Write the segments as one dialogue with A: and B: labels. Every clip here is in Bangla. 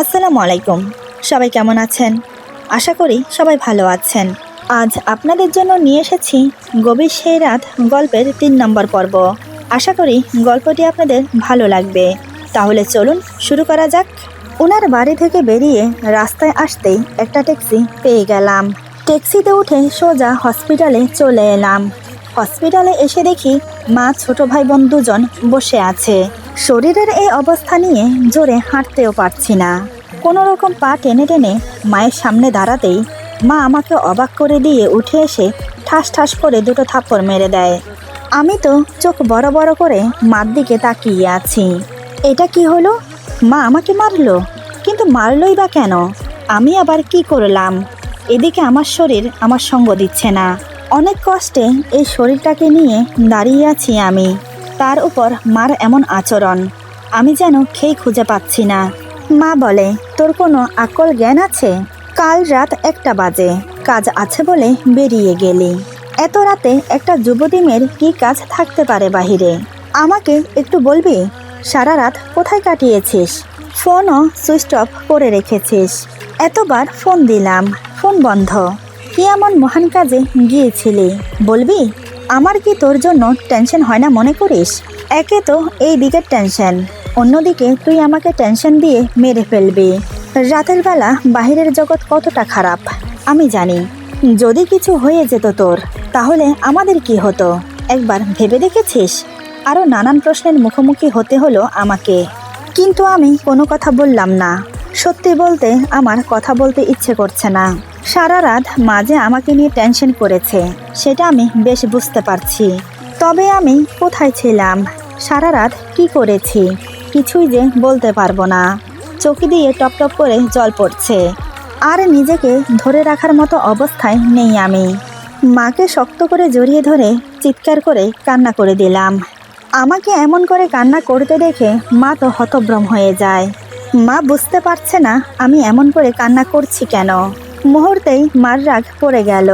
A: আসসালামু আলাইকুম। সবাই কেমন আছেন? আশা করি সবাই ভালো আছেন। আজ আপনাদের জন্য নিয়ে এসেছি গভীর সেই রাত গল্পের ৩ নম্বর পর্ব। আশা করি গল্পটি আপনাদের ভালো লাগবে। তাহলে চলুন শুরু করা যাক। ওনার বাড়ি থেকে বেরিয়ে রাস্তায় আসতেই একটা ট্যাক্সি পেয়ে গেলাম। ট্যাক্সিতে উঠে সোজা হসপিটালে চলে এলাম। হসপিটালে এসে দেখি মা, ছোট ভাই বোন দুজন বসে আছে। শরীরের এই অবস্থা নিয়ে জোরে হাঁটতেও পারছি না। কোনো রকম পা টেনে টেনে মায়ের সামনে দাঁড়াতেই মা আমাকে অবাক করে দিয়ে উঠে এসে ঠাস ঠাস করে দুটো থাপ্পড় মেরে দেয়। আমি তো চোখ বড় বড় করে মার দিকে তাকিয়ে আছি। এটা কি হলো? মা আমাকে মারলো, কিন্তু মারলই বা কেন? আমি আবার কি করলাম? এদিকে আমার শরীর আমার সঙ্গ দিচ্ছে না। অনেক কষ্টে এই শরীরটাকে নিয়ে দাঁড়িয়ে আছি আমি। তার উপর মার এমন আচরণ, আমি যেন খেয়ে খুঁজে পাচ্ছি না। মা বলে, তোর কোনো আকল জ্ঞান আছে? কাল রাত 1টা বাজে, কাজ আছে বলে বেরিয়ে গেলি। এত রাতে একটা যুবতী মেয়ের কি কাজ থাকতে পারে বাহিরে? আমাকে একটু বলবি, সারা রাত কোথায় কাটিয়েছিস? ফোনও সুইচ অফ করে রেখেছিস। এতবার ফোন দিলাম, ফোন বন্ধ। কি এমন মহান কাজে গিয়েছিলি বলবি? আমার কি তোর জন্য টেনশন হয় না মনে করিস? একে তো এই দিকের টেনশন, অন্যদিকে তুই আমাকে টেনশন দিয়ে মেরে ফেলবি। রাতের বেলা বাহিরের জগৎ কতটা খারাপ আমি জানি। যদি কিছু হয়ে যেত তোর, তাহলে আমাদের কি হতো একবার ভেবে দেখেছিস? আরও নানান প্রশ্নের মুখোমুখি হতে হলো আমাকে, কিন্তু আমি কোনো কথা বললাম না। সত্যি বলতে আমার কথা বলতে ইচ্ছে করছে না। সারা রাত মাঝে আমাকে নিয়ে টেনশন করেছে, সেটা আমি বেশ বুঝতে পারছি। তবে আমি কোথায় ছিলাম, সারা রাত কি করেছি, কিছুই যে বলতে পারবো না। চোখ দিয়ে টপ টপ করে জল পড়ছে, আর নিজেকে ধরে রাখার মতো অবস্থায় নেই আমি। মাকে শক্ত করে জড়িয়ে ধরে চিৎকার করে কান্না করে দিলাম। আমাকে এমন করে কান্না করতে দেখে মা তো হতভ্রম হয়ে যায়। মা বুঝতে পারছে না আমি এমন করে কান্না করছি কেন। মুহূর্তেই মার রাগ পড়ে গেল।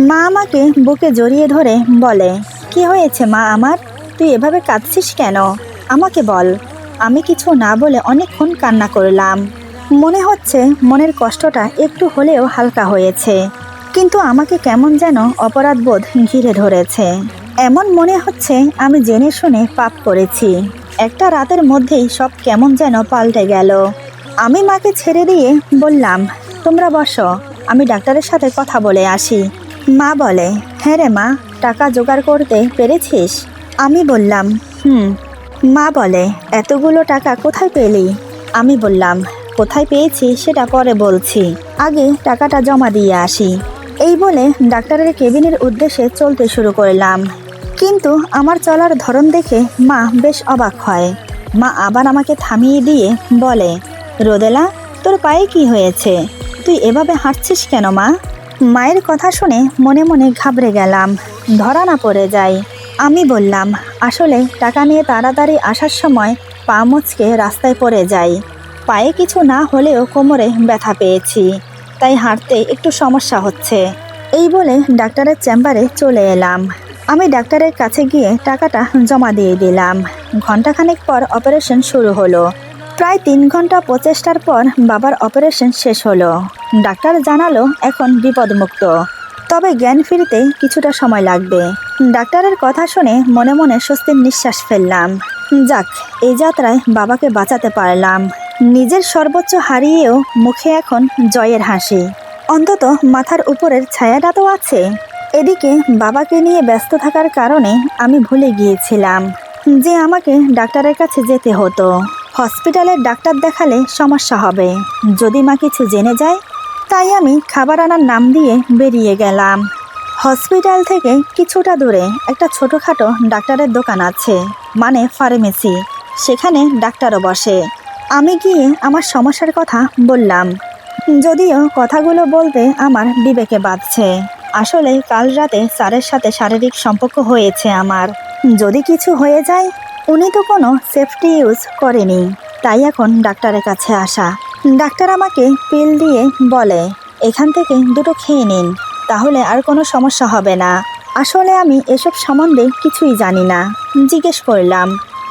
A: মা আমাকে বুকে জড়িয়ে ধরে বলে, কি হয়েছে মা আমার? তুই এভাবে কাঁদছিস কেন? আমাকে বল। আমি কিছু না বলে অনেকক্ষণ কান্না করলাম। মনে হচ্ছে মনের কষ্টটা একটু হলেও হালকা হয়েছে, কিন্তু আমাকে কেমন যেন অপরাধবোধ ঘিরে ধরেছে। এমন মনে হচ্ছে আমি জেনে শুনে পাপ করেছি। একটা রাতের মধ্যেই সব কেমন যেন পাল্টে গেল। আমি মাকে ছেড়ে দিয়ে বললাম, তোমরা বসো, আমি ডাক্তারের সাথে কথা বলে আসি। মা বলে, হ্যাঁ রে মা, টাকা জোগাড় করতে পেরেছিস? আমি বললাম, মা বলে, এতগুলো টাকা কোথায় পেলি? আমি বললাম, কোথায় পেয়েছি সেটা পরে বলছি, আগে টাকাটা জমা দিয়ে আসি। এই বলে ডাক্তারের কেবিনের উদ্দেশ্যে চলতে শুরু করলাম। কিন্তু আমার চলার ধরন দেখে মা বেশ অবাক হয়। মা আবার আমাকে থামিয়ে দিয়ে বলে, রোদেলা, তোর পায়ে কি হয়েছে? তুই এভাবে হাঁটছিস কেন মা? মায়ের কথা শুনে মনে মনে ঘাবড়ে গেলাম, ধরা না পড়ে যাই। আমি বললাম, আসলে টাকা নিয়ে তাড়াতাড়ি আসার সময় পা মুচকে রাস্তায় পড়ে যাই। পায়ে কিছু না হলেও কোমরে ব্যথা পেয়েছি, তাই হাঁটতে একটু সমস্যা হচ্ছে। এই বলে ডাক্তারের চেম্বারে চলে এলাম। আমি ডাক্তারের কাছে গিয়ে টাকাটা জমা দিয়ে দিলাম। ঘণ্টাখানেক পর অপারেশন শুরু হলো। প্রায় 3 ঘন্টা প্রচেষ্টার পর বাবার অপারেশন শেষ হলো। ডাক্তার জানালো এখন বিপদমুক্ত, তবে জ্ঞান ফিরতে কিছুটা সময় লাগবে। ডাক্তারের কথা শুনে মনে মনে স্বস্তির নিঃশ্বাস ফেললাম। যাক, এই যাত্রায় বাবাকে বাঁচাতে পারলাম। নিজের সর্বোচ্চ হারিয়েও মুখে এখন জয়ের হাসি। অন্তত মাথার উপরের ছায়াটা তো আছে। এদিকে বাবাকে নিয়ে ব্যস্ত থাকার কারণে আমি ভুলে গিয়েছিলাম যে আমাকে ডাক্তারের কাছে যেতে হতো। হসপিটালের ডাক্তার দেখালে সমস্যা হবে যদি মা কিছু জেনে যায়, তাই আমি খাবার আনার নাম দিয়ে বেরিয়ে গেলাম। হসপিটাল থেকে কিছুটা দূরে একটা ছোটোখাটো ডাক্তারের দোকান আছে, মানে ফার্মেসি। সেখানে ডাক্তারও বসে। আমি গিয়ে আমার সমস্যার কথা বললাম, যদিও কথাগুলো বলতে আমার বিবেকে বাধছে। আসলে কাল রাতে স্যারের সাথে শারীরিক সম্পর্ক হয়েছে আমার। যদি কিছু হয়ে যায়, উনি তো কোনো সেফটি ইউজ করেনি, তাই এখন ডাক্তারের কাছে আসা। ডাক্তার আমাকে পিল দিয়ে বলে, এখান থেকে দুটো খেয়ে নিন, তাহলে আর কোনো সমস্যা হবে না। আসলে আমি এসব সম্বন্ধে কিছুই জানি না। জিজ্ঞেস করলাম,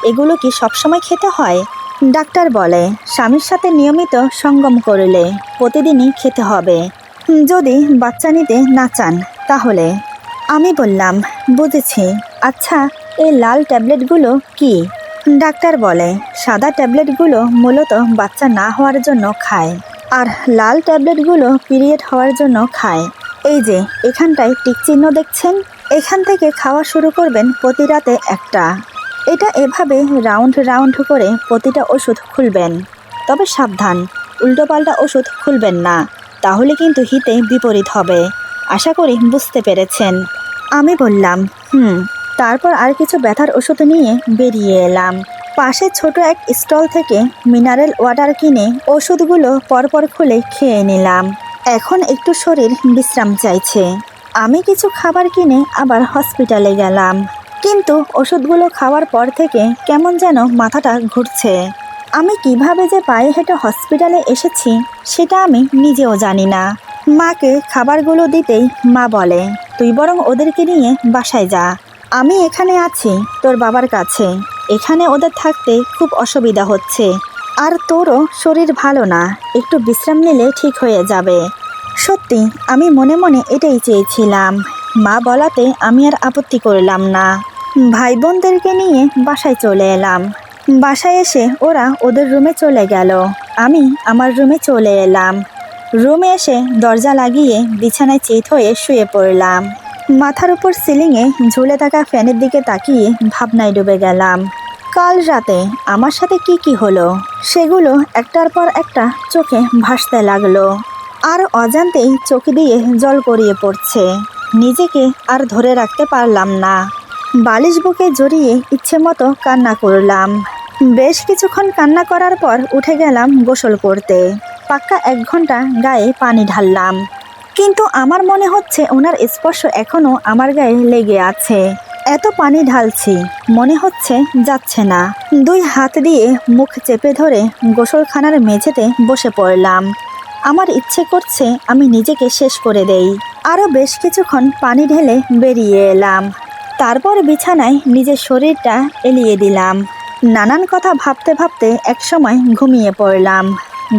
A: এগুলো কি সবসময় খেতে হয়? ডাক্তার বলে স্বামীর সাথে নিয়মিত সঙ্গম করলে প্রতিদিনই খেতে হবে। যদি বাচ্চা নিতে না চান তাহলে। আমি বললাম বুঝেছি। আচ্ছা, এই লাল ট্যাবলেটগুলো কি? ডাক্তার বলে সাদা ট্যাবলেটগুলো মূলত বাচ্চা না হওয়ার জন্য খায়, আর লাল ট্যাবলেটগুলো পিরিয়ড হওয়ার জন্য খায়। এই যে এখানটায় টিক চিহ্ন দেখছেন, এখান থেকে খাওয়া শুরু করবেন প্রতি রাতে একটা। এটা এভাবে রাউন্ড রাউন্ড করে প্রতিটা ওষুধ খুলবেন। তবে সাবধান, উল্টোপাল্টা ওষুধ খুলবেন না, তাহলে কিন্তু হিতে বিপরীত হবে। আশা করি বুঝতে পেরেছেন। আমি বললাম তারপর আর কিছু ব্যথার ওষুধ নিয়ে বেরিয়ে এলাম। পাশে ছোট এক স্টল থেকে মিনারেল ওয়াটার কিনে ওষুধগুলো পরপর খুলে খেয়ে নিলাম। এখন একটু শরীর বিশ্রাম চাইছে। আমি কিছু খাবার কিনে আবার হসপিটালে গেলাম, কিন্তু ওষুধগুলো খাওয়ার পর থেকে কেমন যেন মাথাটা ঘুরছে। আমি কিভাবে যে পায়ে হেঁটে হসপিটালে এসেছি সেটা আমি নিজেও জানি না। মাকে খাবারগুলো দিতেই মা বলে তুই বরং ওদেরকে নিয়ে বাসায় যা, আমি এখানে আছি তোর বাবার কাছে। এখানে ওদের থাকতে খুব অসুবিধা হচ্ছে, আর তোরও শরীর ভালো না, একটু বিশ্রাম নিলে ঠিক হয়ে যাবে। সত্যি আমি মনে মনে এটাই চেয়েছিলাম। মা বলাতে আমি আর আপত্তি করলাম না। ভাই বোনদেরকে নিয়ে বাসায় চলে এলাম। বাসায় এসে ওরা ওদের রুমে চলে গেল, আমি আমার রুমে চলে এলাম। রুমে এসে দরজা লাগিয়ে বিছানায় চিত হয়ে শুয়ে পড়লাম। মাথার উপর সিলিংয়ে ঝুলে থাকা ফ্যানের দিকে তাকিয়ে ভাবনায় ডুবে গেলাম। কাল রাতে আমার সাথে কি কি হলো সেগুলো একটার পর একটা চোখে ভাসতে লাগলো, আর অজান্তেই চোখ দিয়ে জল গড়িয়ে পড়ছে। নিজেকে আর ধরে রাখতে পারলাম না। বালিশ বুকে জড়িয়ে ইচ্ছে মতো কান্না করলাম। বেশ কিছুক্ষণ কান্না করার পর উঠে গেলাম গোসল করতে। পাক্কা 1 ঘন্টা গায়ে পানি ঢাললাম, কিন্তু আমার মনে হচ্ছে ওনার স্পর্শ এখনও আমার গায়ে লেগে আছে। এত পানি ঢালছি মনে হচ্ছে যাচ্ছে না। 2 হাত দিয়ে মুখ চেপে ধরে গোসলখানার মেঝেতে বসে পড়লাম। আমার ইচ্ছে করছে আমি নিজেকে শেষ করে দেই। আরও বেশ কিছুক্ষণ পানি ঢেলে বেরিয়ে এলাম। তারপর বিছানায় নিজের শরীরটা এলিয়ে দিলাম। নানান কথা ভাবতে ভাবতে একসময় ঘুমিয়ে পড়লাম।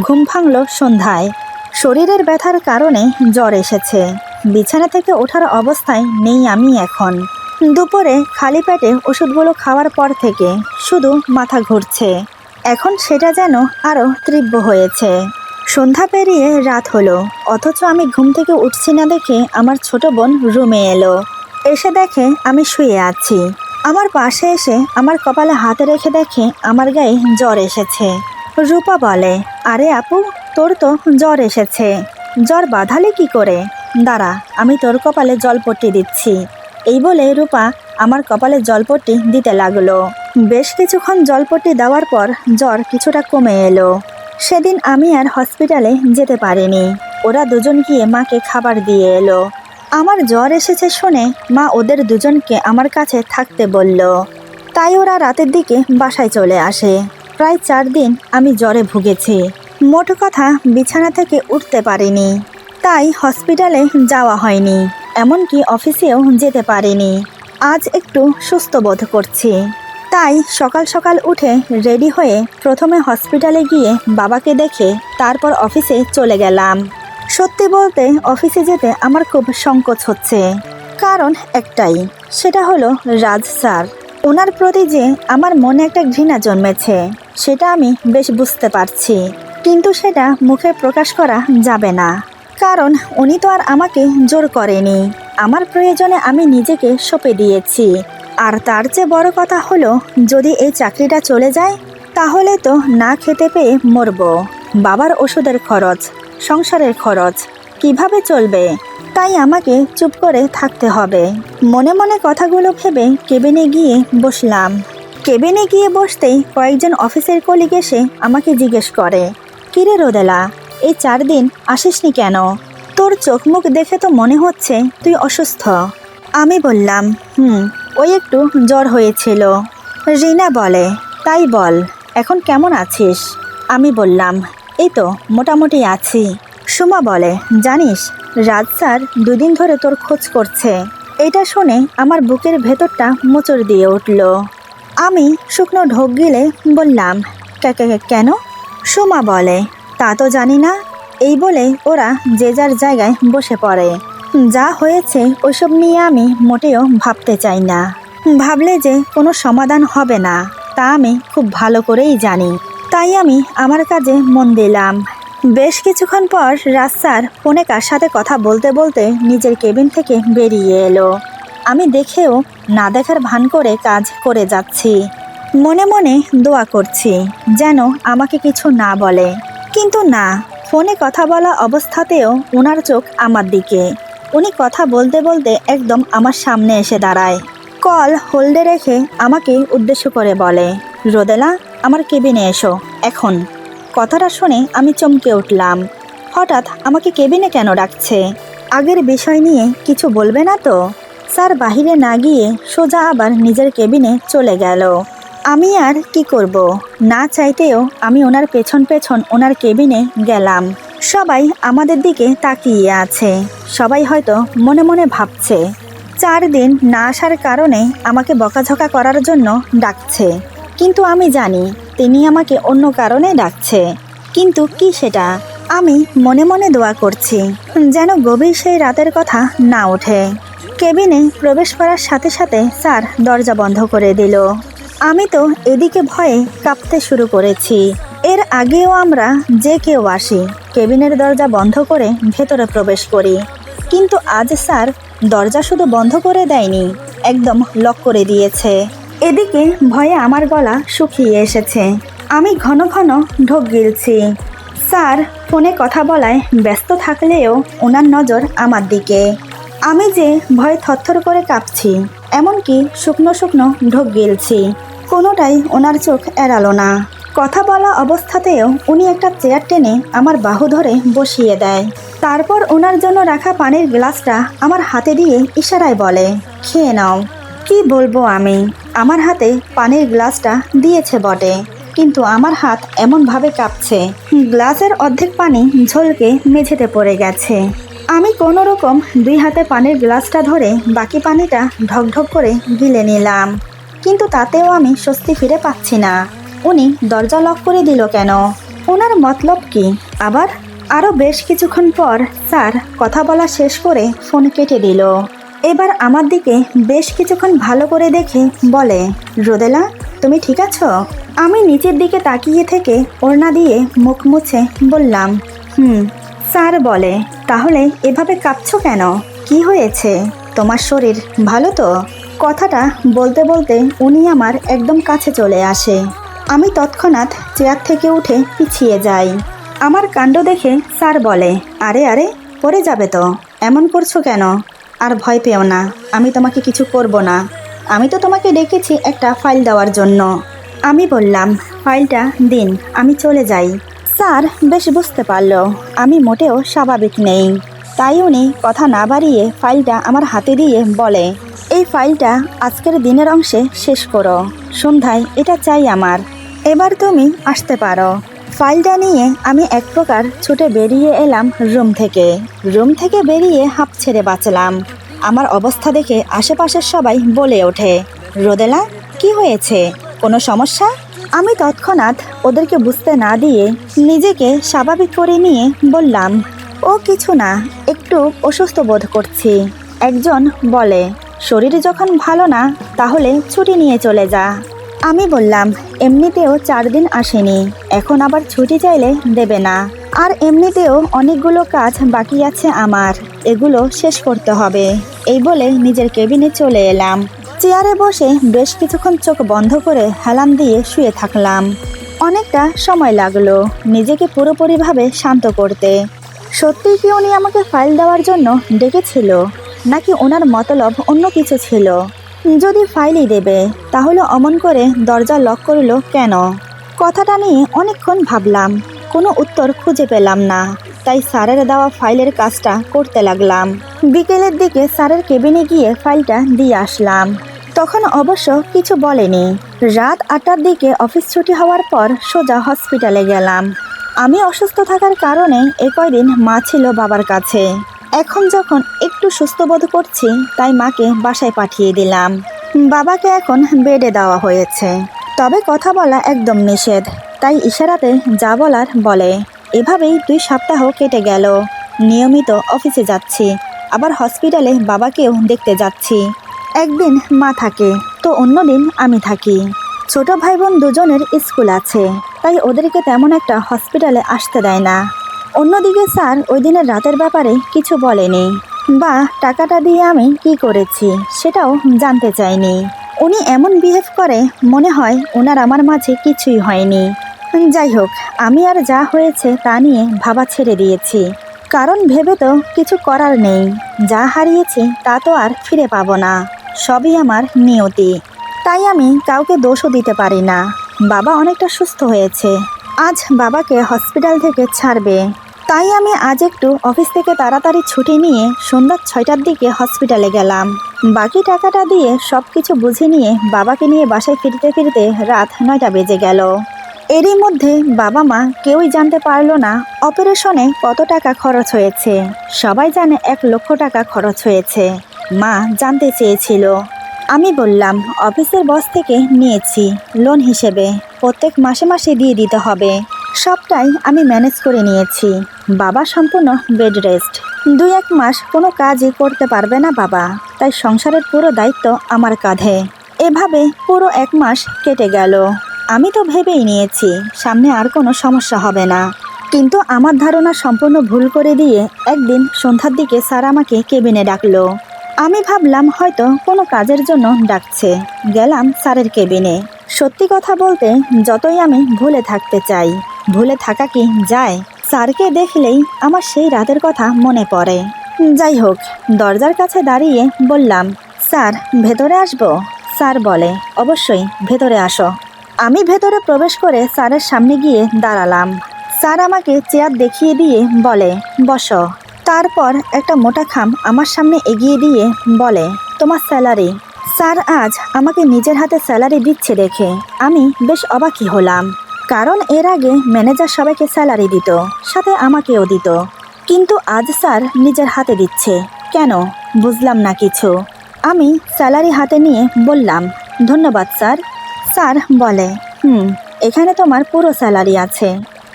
A: ঘুম ভাঙল সন্ধ্যায়। শরীরের ব্যথার কারণে জ্বর এসেছে। বিছানা থেকে ওঠার অবস্থায় নেই আমি এখন। দুপুরে খালি পেটে ওষুধগুলো খাওয়ার পর থেকে শুধু মাথা ঘুরছে। এখন সেটা যেন আরও তীব্র হয়েছে। সন্ধ্যা পেরিয়ে রাত হলো, অথচ আমি ঘুম থেকে উঠছি না দেখে আমার ছোট বোন রুমে এলো। এসে দেখে আমি শুয়ে আছি। আমার পাশে এসে আমার কপালে হাতে রেখে দেখে আমার গায়ে জ্বর এসেছে। রূপা বলে আরে আপু, তোর তো জ্বর এসেছে, জ্বর বাঁধালে কি করে? দাঁড়া, আমি তোর কপালে জলপট্টি দিচ্ছি। এই বলে রূপা আমার কপালে জলপট্টি দিতে লাগলো। বেশ কিছুক্ষণ জলপট্টি দেওয়ার পর জ্বর কিছুটা কমে এলো। সেদিন আমি আর হসপিটালে যেতে পারিনি। ওরা দুজন গিয়ে মাকে খাবার দিয়ে এলো। আমার জ্বর এসেছে শুনে মা ওদের দুজনকে আমার কাছে থাকতে বলল। তাই ওরা রাতের দিকে বাসায় চলে আসে। প্রায় 4 দিন আমি জ্বরে ভুগেছি। মোট কথা বিছানা থেকে উঠতে পারিনি, তাই হসপিটালে যাওয়া হয়নি, এমনকি অফিসেও যেতে পারিনি। আজ একটু সুস্থ বোধ করছি, তাই সকাল সকাল উঠে রেডি হয়ে প্রথমে হসপিটালে গিয়ে বাবাকে দেখে তারপর অফিসে চলে গেলাম। সত্যি বলতে অফিসে যেতে আমার খুব সংকোচ হচ্ছে, কারণ একটাই, সেটা হলো রাজ স্যার। ওনার প্রতি যে আমার মনে একটা ঘৃণা জন্মেছে সেটা আমি বেশ বুঝতে পারছি, কিন্তু সেটা মুখে প্রকাশ করা যাবে না, কারণ উনি তো আর আমাকে জোর করেনি। আমার প্রয়োজনে আমি নিজেকে সঁপে দিয়েছি। আর তার চেয়ে বড় কথা হলো, যদি এই চাকরিটা চলে যায় তাহলে তো না খেতে পেয়ে মরব। বাবার ওষুধের খরচ, সংসারের খরচ কিভাবে চলবে? তাই আমাকে চুপ করে থাকতে হবে। মনে মনে কথাগুলো ভেবে কেবিনে গিয়ে বসলাম। কেবিনে গিয়ে বসতেই কয়েকজন অফিসের কলিগ এসে আমাকে জিজ্ঞেস করে, কিরে রোদেলা, এই 4 দিন আসিসনি কেন? তোর চোখ মুখ দেখে তো মনে হচ্ছে তুই অসুস্থ। আমি বললাম ওই একটু জ্বর হয়েছিল। রিনা বলে, তাই বল এখন কেমন আছিস? আমি বললাম, এই তো মোটামুটি আছি। সুমা বলে, জানিস রাজ স্যার 2 দিন ধরে তোর খোঁজ করছে। এটা শুনে আমার বুকের ভেতরটা মোচড় দিয়ে উঠল। আমি শুকনো ঢোক গিলে বললাম, কেন? সোমা বলে, তা তো জানি না। এই বলে ওরা যে যার জায়গায় বসে পড়ে। যা হয়েছে ওসব নিয়ে আমি মোটেও ভাবতে চাই না। ভাবলে যে কোনো সমাধান হবে না তা আমি খুব ভালো করেই জানি। তাই আমি আমার কাজে মন দিলাম। বেশ কিছুক্ষণ পর রাজ স্যার ফোনে কার সাথে কথা বলতে বলতে নিজের কেবিন থেকে বেরিয়ে এলো। আমি দেখেও না দেখার ভান করে কাজ করে যাচ্ছি। মনে মনে দোয়া করছি যেন আমাকে কিছু না বলে, কিন্তু না, ফোনে কথা বলা অবস্থাতেও ওনার চোখ আমার দিকে। উনি কথা বলতে বলতে একদম আমার সামনে এসে দাঁড়ায়। কল হোল্ডে রেখে আমাকে উদ্দেশ্য করে বলে, রোদেলা, আমার কেবিনে এসো এখন। কথাটা শুনে আমি চমকে উঠলাম। হঠাৎ আমাকে কেবিনে কেন ডাকছে? আগের বিষয় নিয়ে কিছু বলবে না তো? স্যার বাহিরে না গিয়ে সোজা আবার নিজের কেবিনে চলে গেল। আমি আর কি করব? না চাইতেও আমি ওনার পেছন পেছন ওনার কেবিনে গেলাম। সবাই আমাদের দিকে তাকিয়ে আছে। সবাই হয়তো মনে মনে ভাবছে 4 দিন না আসার কারণে আমাকে বকাঝকা করার জন্য ডাকছে। কিন্তু আমি জানি তিনি আমাকে অন্য কারণে ডাকছে। কিন্তু কি সেটা? আমি মনে মনে দোয়া করছি যেন গভীর সেই রাতের কথা না ওঠে। কেবিনে প্রবেশ করার সাথে সাথে স্যার দরজা বন্ধ করে দিল। আমি তো এদিকে ভয়ে কাঁপতে শুরু করেছি। এর আগেও আমরা যে কেউ আসি কেবিনের দরজা বন্ধ করে ভেতরে প্রবেশ করি, কিন্তু আজ স্যার দরজা শুধু বন্ধ করে দেয়নি, একদম লক করে দিয়েছে। এদিকে ভয়ে আমার গলা শুকিয়ে এসেছে। আমি ঘন ঘন ঢোক গিলছি। স্যার ফোনে কথা বলায় ব্যস্ত থাকলেও ওনার নজর আমার দিকে। আমি যে ভয়ে থরথর করে কাঁপছি, এমনকি শুকনো শুকনো ঢোক গিলছি, কোনোটাই ওনার চোখ এড়ালো না। কথা বলা অবস্থাতেও উনি একটা চেয়ার টেনে আমার বাহু ধরে বসিয়ে দেয়। তারপর ওনার জন্য রাখা পানির গ্লাসটা আমার হাতে দিয়ে ইশারায় বলে, খেয়ে নাও। কি বলবো আমি? আমার হাতে পানির গ্লাসটা দিয়েছে বটে, কিন্তু আমার হাত এমনভাবে কাঁপছে গ্লাসের অর্ধেক পানি ঝলকে মেঝেতে পড়ে গেছে। আমি কোনো রকম 2 হাতে পানির গ্লাসটা ধরে বাকি পানিটা ঢকঢক করে গিলে নিলাম, কিন্তু তাতেও আমি স্বস্তি ফিরে পাচ্ছি না। উনি দরজা লক করে দিল কেন? ওনার মতলব কি? আবার আরও বেশ কিছুক্ষণ পর স্যার কথা বলা শেষ করে ফোন কেটে দিল। এবার আমার দিকে বেশ কিছুক্ষণ ভালো করে দেখে বলে, রোদেলা, তুমি ঠিক আছো? আমি নিচের দিকে তাকিয়ে থেকে ওড়না দিয়ে মুখ মুছে বললাম, স্যার বলে, তাহলে এভাবে কাঁপছো কেন? কি হয়েছে? তোমার শরীর ভালো তো? কথাটা বলতে বলতে উনি আমার একদম কাছে চলে আসে। আমি তৎক্ষণাৎ চেয়ার থেকে উঠে পিছিয়ে যাই। আমার কাণ্ড দেখে স্যার বলে, আরে আরে, পড়ে যাবে তো, এমন করছো কেন? আর ভয় পেও না, আমি তোমাকে কিছু করব না। আমি তো তোমাকে ডেকেছি একটা ফাইল দেওয়ার জন্য। আমি বললাম, ফাইলটা দিন, আমি চলে যাই। স্যার বেশ বুঝতে পারল আমি মোটেও স্বাভাবিক নেই, তাই উনি কথা না বাড়িয়ে ফাইলটা আমার হাতে দিয়ে বলে, এই ফাইলটা আজকের দিনের অংশে শেষ করো, সন্ধ্যায় এটা চাই আমার। এবার তুমি আসতে পারো। ফাইলটা নিয়ে আমি এক প্রকার ছুটে বেরিয়ে এলাম রুম থেকে বেরিয়ে হাঁপ ছেড়ে বাঁচলাম। আমার অবস্থা দেখে আশেপাশের সবাই বলে ওঠে, রোদেলা, কি হয়েছে? কোনো সমস্যা? আমি তৎক্ষণাৎ ওদেরকে বুঝতে না দিয়ে নিজেকে স্বাভাবিক করে নিয়ে বললাম, ও কিছু না, একটু অসুস্থ বোধ করছি। একজন বলে, শরীর যখন ভালো না তাহলে ছুটি নিয়ে চলে যা। আমি বললাম, এমনিতেও 4 দিন আসেনি, এখন আবার ছুটি চাইলে দেবে না। আর এমনিতেও অনেকগুলো কাজ বাকি আছে আমার, এগুলো শেষ করতে হবে। এই বলে নিজের কেবিনে চলে এলাম। চেয়ারে বসে বেশ কিছুক্ষণ চোখ বন্ধ করে হেলান দিয়ে শুয়ে থাকলাম। অনেকটা সময় লাগলো নিজেকে পুরোপুরিভাবে শান্ত করতে। সত্যিই কি উনি আমাকে ফাইল দেওয়ার জন্য ডেকেছিল, নাকি ওনার মতলব অন্য কিছু ছিল? যদি ফাইলই দেবে তাহলে অমন করে দরজা লক করলো কেন? কথাটা নিয়ে অনেকক্ষণ ভাবলাম, কোনো উত্তর খুঁজে পেলাম না। তাই স্যারের দেওয়া ফাইলের কাজটা করতে লাগলাম। বিকেলের দিকে স্যারের কেবিনে গিয়ে ফাইলটা দিয়ে আসলাম। তখন অবশ্য কিছু বলেনি। রাত 8টার দিকে অফিস ছুটি হওয়ার পর সোজা হসপিটালে গেলাম। আমি অসুস্থ থাকার কারণে কয়দিন মা ছিল বাবার কাছে। এখন যখন একটু সুস্থ বোধ করছি তাই মাকে বাসায় পাঠিয়ে দিলাম। বাবাকে এখন বেডে দেওয়া হয়েছে, তবে কথা বলা একদম নিষেধ। তাই ইশারাতে যা বলার বলে। এভাবেই 2 সপ্তাহ কেটে গেল। নিয়মিত অফিসে যাচ্ছি, আবার হসপিটালে বাবাকেও দেখতে যাচ্ছি। একদিন মা থাকে তো অন্যদিন আমি থাকি। ছোট ভাই বোন দুজনের স্কুল আছে, তাই ওদেরকে তেমন একটা হসপিটালে আসতে দেয় না। অন্যদিকে স্যার ওই দিনের রাতের ব্যাপারে কিছু বলেনি, বা টাকাটা দিয়ে আমি কি করেছি সেটাও জানতে চাইনি। উনি এমন বিহেভ করে মনে হয় ওনার আমার মাঝে কিছুই হয়নি। যাই হোক, আমি আর যা হয়েছে তা নিয়ে ভাবা ছেড়ে দিয়েছি, কারণ ভেবে তো কিছু করার নেই। যা হারিয়েছি তা তো আর ফিরে পাবো না, সবই আমার নিয়তি। তাই আমি কাউকে দোষও দিতে পারি না। বাবা অনেকটা সুস্থ হয়েছে, আজ বাবাকে হসপিটাল থেকে ছাড়বে। তাই আমি আজ একটু অফিস থেকে তাড়াতাড়ি ছুটি নিয়ে সন্ধ্যা 6টার দিকে হসপিটালে গেলাম। বাকি টাকাটা দিয়ে সব কিছু বুঝে নিয়ে বাবাকে নিয়ে বাসায় ফিরতে ফিরতে রাত 9টা বেজে গেল। এরই মধ্যে বাবা মা কেউই জানতে পারলো না অপারেশনে কত টাকা খরচ হয়েছে। সবাই জানে 1 লক্ষ টাকা খরচ হয়েছে। মা জানতে চেয়েছিল। আমি বললাম অফিসের বস থেকে নিয়েছি লোন হিসেবে, প্রত্যেক মাসে মাসে দিয়ে দিতে হবে। সবটাই আমি ম্যানেজ করে নিয়েছি। বাবা সম্পূর্ণ বেড রেস্ট। 2-1 মাস কোনো কাজই করতে পারবে না বাবা, তাই সংসারের পুরো দায়িত্ব আমার কাঁধে। এভাবে পুরো 1 মাস কেটে গেল। আমি তো ভেবেই নিয়েছি সামনে আর কোনো সমস্যা হবে না, কিন্তু আমার ধারণা সম্পূর্ণ ভুল করে দিয়ে একদিন সন্ধ্যার দিকে স্যার আমাকে কেবিনে ডাকলো। আমি ভাবলাম হয়তো কোনো কাজের জন্য ডাকছে। গেলাম স্যারের কেবিনে। সত্যি কথা বলতে যতই আমি ভুলে থাকতে চাই, ভুলে থাকা কি যায়? স্যারকে দেখলেই আমার সেই রাতের কথা মনে পড়ে। যাই হোক, দরজার কাছে দাঁড়িয়ে বললাম, স্যার ভেতরে আসবো? স্যার বলে, অবশ্যই ভেতরে আসো। আমি ভেতরে প্রবেশ করে স্যারের সামনে গিয়ে দাঁড়ালাম। স্যার আমাকে চেয়ার দেখিয়ে দিয়ে বলে, বসো। তারপর একটা মোটা খাম আমার সামনে এগিয়ে দিয়ে বলে, তোমার স্যালারি। স্যার আজ আমাকে নিজের হাতে স্যালারি দিচ্ছে দেখে আমি বেশ অবাকই হলাম, কারণ এর আগে ম্যানেজার সবাইকে স্যালারি দিত, সাথে আমাকেও দিত, কিন্তু আজ স্যার নিজের হাতে দিচ্ছে কেন? বুঝলাম না কিছু। আমি স্যালারি হাতে নিয়ে বললাম, ধন্যবাদ স্যার। স্যার বলে, এখানে তোমার পুরো স্যালারি আছে।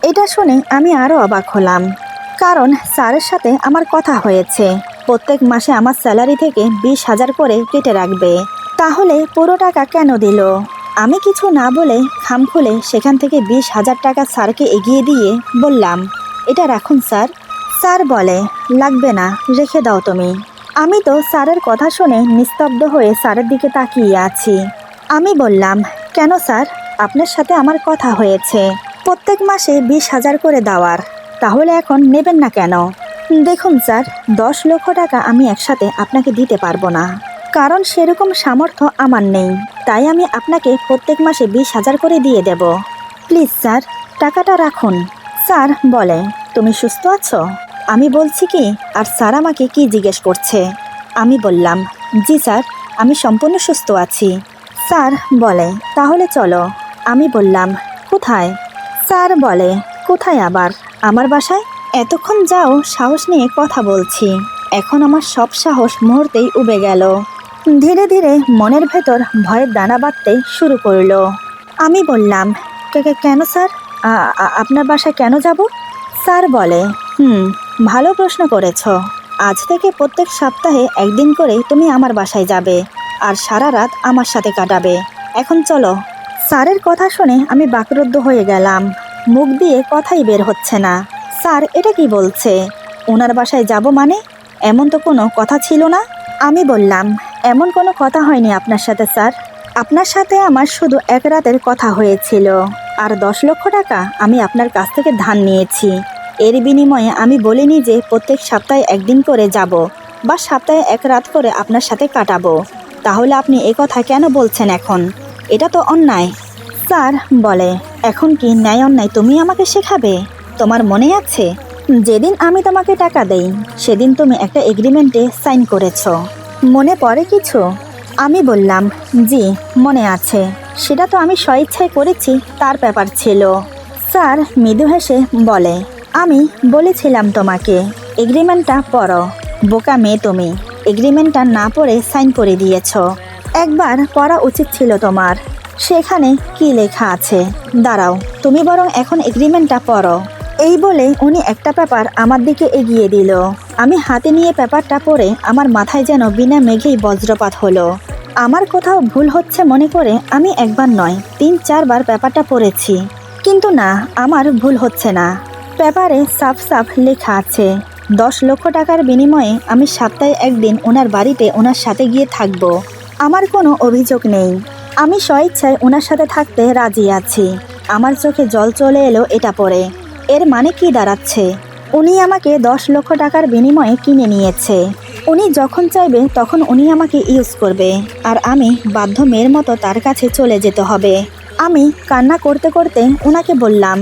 A: এটা শুনে আমি আরও অবাক হলাম, কারণ স্যারের সাথে আমার কথা হয়েছে প্রত্যেক মাসে আমার স্যালারি থেকে 20,000 করে কেটে রাখবে। তাহলে পুরো টাকা কেন দিল? আমি কিছু না বলে খাম খুলে সেখান থেকে 20,000 টাকা স্যারকে এগিয়ে দিয়ে বললাম, এটা রাখুন স্যার। স্যার বলে, লাগবে না, রেখে দাও তুমি। আমি তো স্যারের কথা শুনে নিস্তব্ধ হয়ে স্যারের দিকে তাকিয়ে আছি। আমি বললাম, কেন স্যার? আপনার সাথে আমার কথা হয়েছে প্রত্যেক মাসে 20,000 করে দেওয়ার, তাহলে এখন নেবেন না কেন? দেখুন স্যার, 10 লক্ষ টাকা আমি একসাথে আপনাকে দিতে পারবো না, কারণ সেরকম সামর্থ্য আমার নেই। তাই আমি আপনাকে প্রত্যেক মাসে 20,000 করে দিয়ে দেব। প্লিজ স্যার, টাকাটা রাখুন। স্যার বলে, তুমি সুস্থ আছো? আমি বলছি কি, আর স্যার আমাকে কি জিজ্ঞেস করছে? আমি বললাম, জি স্যার, আমি সম্পূর্ণ সুস্থ আছি। স্যার বলে, তাহলে চলো। আমি বললাম, কোথায়? স্যার বলে, কোথায় আবার? আমার বাসায়। এতক্ষণ যাও সাহস নিয়ে কথা বলছি, এখন আমার সব সাহস মুহূর্তেই উবে গেল। ধীরে ধীরে মনের ভেতর ভয়ের দানা বাঁধতে শুরু করলো। আমি বললাম, কেন স্যার? আপনার বাসায় কেন যাব? স্যার বলে, ভালো প্রশ্ন করেছ। আজ থেকে প্রত্যেক সপ্তাহে একদিন করে তুমি আমার বাসায় যাবে, আর সারা রাত আমার সাথে কাটাবে। এখন চলো। স্যারের কথা শুনে আমি বাকরুদ্ধ হয়ে গেলাম, মুখ দিয়ে কথাই বের হচ্ছে না। স্যার এটা কি বলছে? ওনার বাসায় যাব মানে? এমন তো কোনো কথা ছিল না। আমি বললাম, এমন কোনো কথা হয়নি আপনার সাথে স্যার। আপনার সাথে আমার শুধু 1 রাতের কথা হয়েছিল, আর 10 লক্ষ টাকা আমি আপনার কাছ থেকে ধার নিয়েছি। এর বিনিময়ে আমি বলিনি যে প্রত্যেক সপ্তাহে একদিন করে যাব, বা সপ্তাহে 1 রাত করে আপনার সাথে কাটাবো। তাহলে আপনি এ কথা কেন বলছেন এখন? এটা তো অন্যায়। স্যার বলে, এখন কি ন্যায় অন্যায় তুমি আমাকে শেখাবে? তোমার মনে আছে যেদিন আমি তোমাকে টাকা দেই সেদিন তুমি একটা এগ্রিমেন্টে সাইন করেছো, মনে পড়ে কিছু? আমি বললাম, জি মনে আছে, সেটা তো আমি স্বেচ্ছায় করেছি, তার ব্যাপার ছিল। স্যার মৃদু হেসে বলে, আমি বলেছিলাম তোমাকে এগ্রিমেন্টটা পড়ো। বোকা মেয়ে তুমি, এগ্রিমেন্টটা না পড়ে সাইন করে দিয়েছ। একবার পড়া উচিত ছিল তোমার। সেখানে কি লেখা আছে? দাঁড়াও, তুমি বরং এখন এগ্রিমেন্টটা পড়ো। এই বলে উনি একটা পেপার আমার দিকে এগিয়ে দিল। আমি হাতে নিয়ে পেপারটা পড়ে আমার মাথায় যেন বিনা মেঘেই বজ্রপাত হলো। আমার কোথাও ভুল হচ্ছে মনে করে আমি একবার নয় 3-4 বার পেপারটা পড়েছি, কিন্তু না, আমার ভুল হচ্ছে না। পেপারে সাফ সাফ লেখা আছে 10 লক্ষ টাকার বিনিময়ে আমি সপ্তাহে একদিন ওনার বাড়িতে ওনার সাথে গিয়ে থাকব। আমার কোনো অভিযোগ নেই, আমি স্বইচ্ছায় ওনার সাথে থাকতে রাজি আছি। আমার চোখে জল চলে এলো এটা পড়ে। এর মানে কি দাঁড়াচ্ছে? উনি আমাকে 10 লক্ষ টাকার বিনিময়ে কিনে নিয়েছে। উনি যখন চাইবে তখন উনি আমাকে ইউজ করবে, আর আমি বাধ্য মেয়ের মতো তার কাছে চলে যেতে হবে। আমি কান্না করতে করতে ওনাকে বললাম,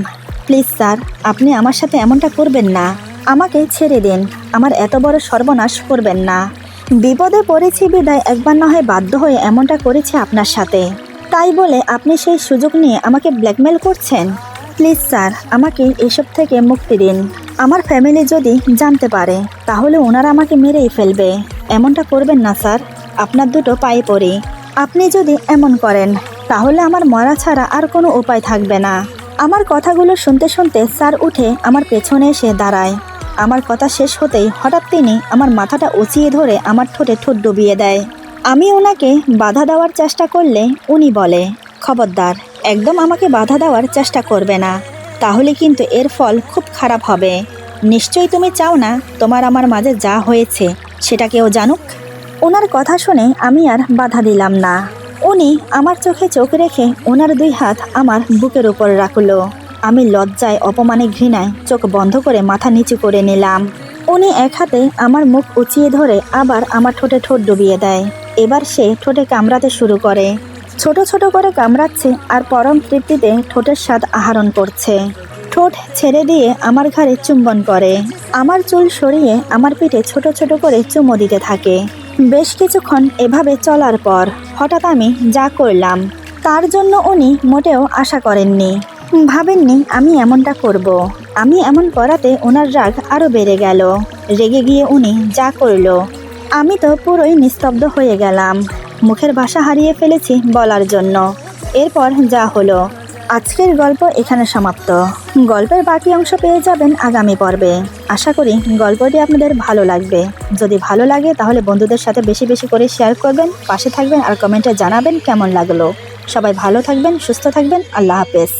A: প্লিজ স্যার, আপনি আমার সাথে এমনটা করবেন না, আমাকে ছেড়ে দিন, আমার এত বড় সর্বনাশ করবেন না। বিপদে পড়েছি বিদায় একবার না হয় বাধ্য হয়ে এমনটা করেছি আপনার সাথে, তাই বলে আপনি সেই সুযোগ নিয়ে আমাকে ব্ল্যাকমেল করছেন? প্লিজ স্যার, আমাকে এসব থেকে মুক্তি দিন। আমার ফ্যামিলি যদি জানতে পারে তাহলে ওনারা আমাকে মেরেই ফেলবে। এমনটা করবেন না স্যার, আপনার দুটো পায়ে পড়ি। আপনি যদি এমন করেন তাহলে আমার মরা ছাড়া আর কোনো উপায় থাকবে না। আমার কথাগুলো শুনতে শুনতে স্যার উঠে আমার পেছনে এসে দাঁড়ায়। আমার কথা শেষ হতেই হঠাৎ তিনি আমার মাথাটা উঁচিয়ে ধরে আমার ঠোঁটে ঠোঁট ডুবিয়ে দেয়। আমি ওনাকে বাধা দেওয়ার চেষ্টা করলে উনি বলে, খবরদার, একদম আমাকে বাধা দেওয়ার চেষ্টা করবে না, তাহলে কিন্তু এর ফল খুব খারাপ হবে। নিশ্চয়ই তুমি চাও না তোমার আমার মাঝে যা হয়েছে সেটা কেউ জানুক। ওনার কথা শুনে আমি আর বাধা দিলাম না। উনি আমার চোখে চোখ রেখে ওনার 2 হাত আমার বুকের উপর রাখলো। আমি লজ্জায় অপমানে ঘৃণায় চোখ বন্ধ করে মাথা নিচু করে নিলাম। উনি এক হাতে আমার মুখ উঁচিয়ে ধরে আবার আমার ঠোঁটে ঠোঁট ডুবিয়ে দেয়। এবার সে ঠোঁটে কামড়াতে শুরু করে। ছোট ছোট করে কামড়াচ্ছে আর পরম তৃপ্তিতে ঠোঁটের স্বাদ আহরণ করছে। ঠোঁট ছেড়ে দিয়ে আমার ঘাড়ে চুম্বন করে। আমার চুল সরিয়ে আমার পিঠে ছোট ছোট করে চুমো দিতে থাকে। বেশ কিছুক্ষণ এভাবে চলার পর হঠাৎ আমি যা করলাম তার জন্য উনি মোটেও আশা করেননি, ভাবেননি আমি এমনটা করব। আমি এমন করাতে ওনার রাগ আরও বেড়ে গেল। রেগে গিয়ে উনি যা করলো আমি তো পুরোই নিস্তব্ধ হয়ে গেলাম। মুখের ভাষা হারিয়ে ফেলেছি বলার জন্য। এরপর যা হলো, আজকের গল্প এখানে সমাপ্ত। গল্পের বাকি অংশ পেয়ে যাবেন আগামী পর্বে। আশা করি গল্পটি আপনাদের ভালো লাগবে। যদি ভালো লাগে তাহলে বন্ধুদের সাথে বেশি বেশি করে শেয়ার করবেন, পাশে থাকবেন আর কমেন্টে জানাবেন কেমন লাগলো। সবাই ভালো থাকবেন, সুস্থ থাকবেন। আল্লাহ হাফেজ।